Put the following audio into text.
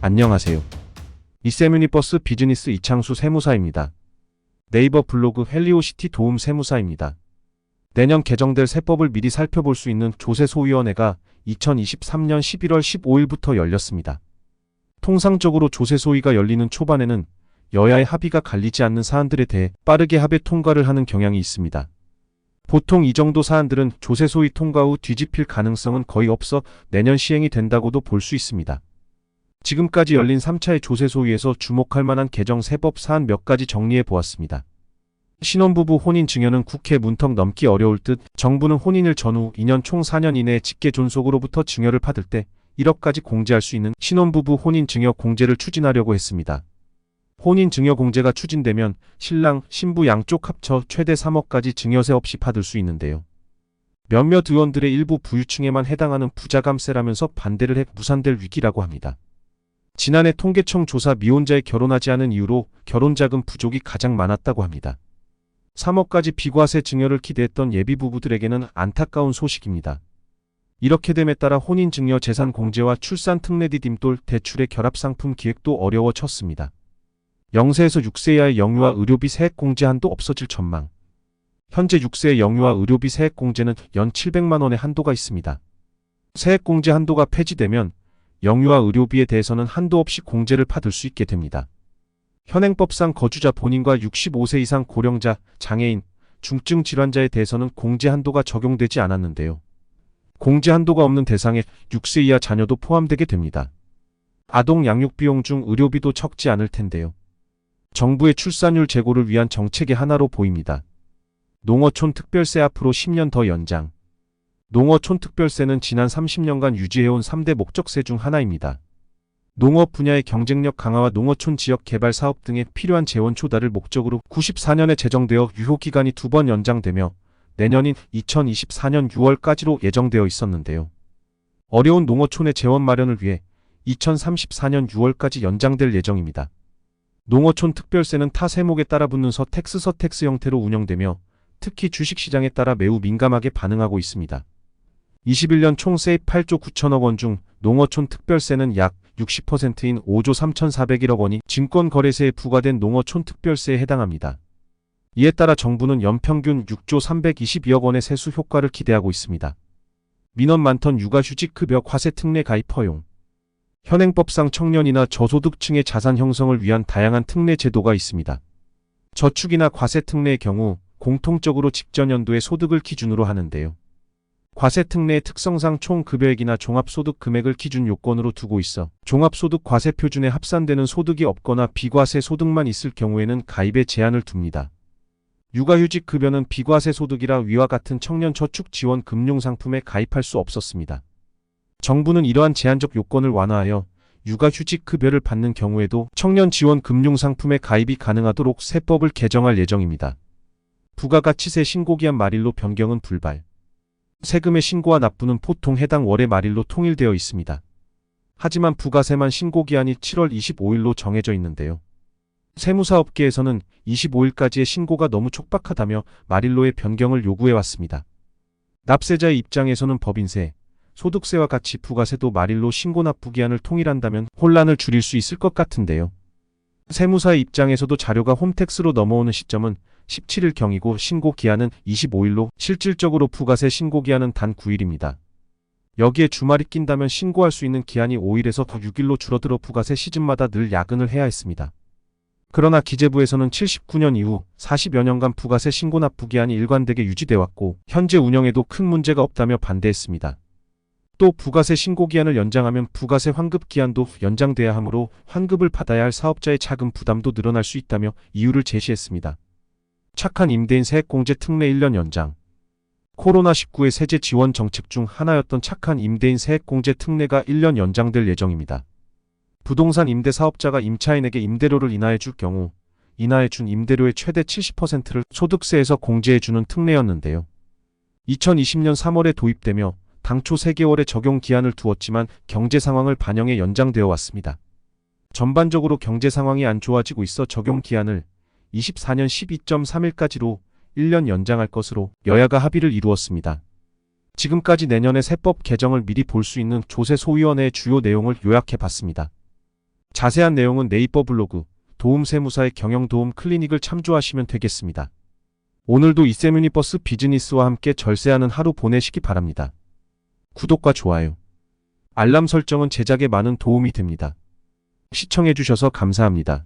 안녕하세요. 이세뮤니버스 비즈니스 이창수 세무사입니다. 네이버 블로그 헬리오시티 도움 세무사입니다. 내년 개정될 세법을 미리 살펴볼 수 있는 조세소위원회가 2023년 11월 15일부터 열렸습니다. 통상적으로 조세소위가 열리는 초반에는 여야의 합의가 갈리지 않는 사안들에 대해 빠르게 합의 통과를 하는 경향이 있습니다. 보통 이 정도 사안들은 조세소위 통과 후 뒤집힐 가능성은 거의 없어 내년 시행이 된다고도 볼 수 있습니다. 지금까지 열린 3차의 조세소위에서 주목할 만한 개정 세법 사안 몇 가지 정리해 보았습니다. 신혼부부 혼인 증여는 국회 문턱 넘기 어려울 듯 정부는 혼인일 전후 2년 총 4년 이내에 직계 존속으로부터 증여를 받을 때 1억까지 공제할 수 있는 신혼부부 혼인 증여 공제를 추진하려고 했습니다. 혼인 증여 공제가 추진되면 신랑, 신부 양쪽 합쳐 최대 3억까지 증여세 없이 받을 수 있는데요. 몇몇 의원들의 일부 부유층에만 해당하는 부자감세라면서 반대를 해 무산될 위기라고 합니다. 지난해 통계청 조사 미혼자의 결혼하지 않은 이유로 결혼자금 부족이 가장 많았다고 합니다. 3억까지 비과세 증여를 기대했던 예비부부들에게는 안타까운 소식입니다. 이렇게 됨에 따라 혼인증여 재산 공제와 출산 특례 디딤돌 대출의 결합상품 기획도 어려워졌습니다. 0세에서 6세 이하의 영유아 의료비 세액 공제 한도 없어질 전망. 현재 6세의 영유아 의료비 세액 공제는 연 700만 원의 한도가 있습니다. 세액 공제 한도가 폐지되면 영유아 의료비에 대해서는 한도 없이 공제를 받을 수 있게 됩니다. 현행법상 거주자 본인과 65세 이상 고령자, 장애인, 중증 질환자에 대해서는 공제 한도가 적용되지 않았는데요. 공제 한도가 없는 대상에 6세 이하 자녀도 포함되게 됩니다. 아동 양육 비용 중 의료비도 적지 않을 텐데요. 정부의 출산율 제고를 위한 정책의 하나로 보입니다. 농어촌 특별세 앞으로 10년 더 연장. 농어촌 특별세는 지난 30년간 유지해온 3대 목적세 중 하나입니다. 농업 분야의 경쟁력 강화와 농어촌 지역 개발 사업 등에 필요한 재원 조달을 목적으로 94년에 제정되어 유효기간이 2번 연장되며 내년인 2024년 6월까지로 예정되어 있었는데요. 어려운 농어촌의 재원 마련을 위해 2034년 6월까지 연장될 예정입니다. 농어촌 특별세는 타 세목에 따라 붙는 서택스 형태로 운영되며 특히 주식시장에 따라 매우 민감하게 반응하고 있습니다. 21년 총 세입 8조 9천억 원 중 농어촌 특별세는 약 60%인 5조 3,401억 원이 증권거래세에 부과된 농어촌 특별세에 해당합니다. 이에 따라 정부는 연평균 6조 322억 원의 세수 효과를 기대하고 있습니다. 민원 많던 육아휴직급여 과세 특례 가입 허용. 현행법상 청년이나 저소득층의 자산 형성을 위한 다양한 특례 제도가 있습니다. 저축이나 과세 특례의 경우 공통적으로 직전 연도의 소득을 기준으로 하는데요. 과세 특례의 특성상 총 급여액이나 종합소득 금액을 기준 요건으로 두고 있어 종합소득 과세 표준에 합산되는 소득이 없거나 비과세 소득만 있을 경우에는 가입에 제한을 둡니다. 육아휴직 급여는 비과세 소득이라 위와 같은 청년 저축 지원 금융상품에 가입할 수 없었습니다. 정부는 이러한 제한적 요건을 완화하여 육아휴직 급여를 받는 경우에도 청년 지원 금융상품에 가입이 가능하도록 세법을 개정할 예정입니다. 부가가치세 신고기한 말일로 변경은 불발. 세금의 신고와 납부는 보통 해당 월의 말일로 통일되어 있습니다. 하지만 부가세만 신고기한이 7월 25일로 정해져 있는데요. 세무사업계에서는 25일까지의 신고가 너무 촉박하다며 말일로의 변경을 요구해왔습니다. 납세자의 입장에서는 법인세, 소득세와 같이 부가세도 말일로 신고 납부기한을 통일한다면 혼란을 줄일 수 있을 것 같은데요. 세무사의 입장에서도 자료가 홈택스로 넘어오는 시점은 17일경이고 신고기한은 25일로 실질적으로 부가세 신고기한은 단 9일입니다. 여기에 주말이 낀다면 신고할 수 있는 기한이 5일에서 더 6일로 줄어들어 부가세 시즌마다 늘 야근을 해야 했습니다. 그러나 기재부에서는 79년 이후 40여 년간 부가세 신고 납부 기한이 일관되게 유지돼 왔고 현재 운영에도 큰 문제가 없다며 반대했습니다. 또 부가세 신고기한을 연장하면 부가세 환급기한도 연장돼야 하므로 환급을 받아야 할 사업자의 자금 부담도 늘어날 수 있다며 이유를 제시했습니다. 착한 임대인 세액공제 특례 1년 연장. 코로나19의 세제 지원 정책 중 하나였던 착한 임대인 세액공제 특례가 1년 연장될 예정입니다. 부동산 임대 사업자가 임차인에게 임대료를 인하해 줄 경우 인하해 준 임대료의 최대 70%를 소득세에서 공제해 주는 특례였는데요. 2020년 3월에 도입되며 당초 3개월의 적용 기한을 두었지만 경제 상황을 반영해 연장되어 왔습니다. 전반적으로 경제 상황이 안 좋아지고 있어 적용 기한을 24년 12.3일까지로 1년 연장할 것으로 여야가 합의를 이루었습니다. 지금까지 내년의 세법 개정을 미리 볼 수 있는 조세소위원회의 주요 내용을 요약해 봤습니다. 자세한 내용은 네이버 블로그 도움세무사의 경영도움 클리닉을 참조하시면 되겠습니다. 오늘도 이세뮤니버스 비즈니스와 함께 절세하는 하루 보내시기 바랍니다. 구독과 좋아요, 알람 설정은 제작에 많은 도움이 됩니다. 시청해주셔서 감사합니다.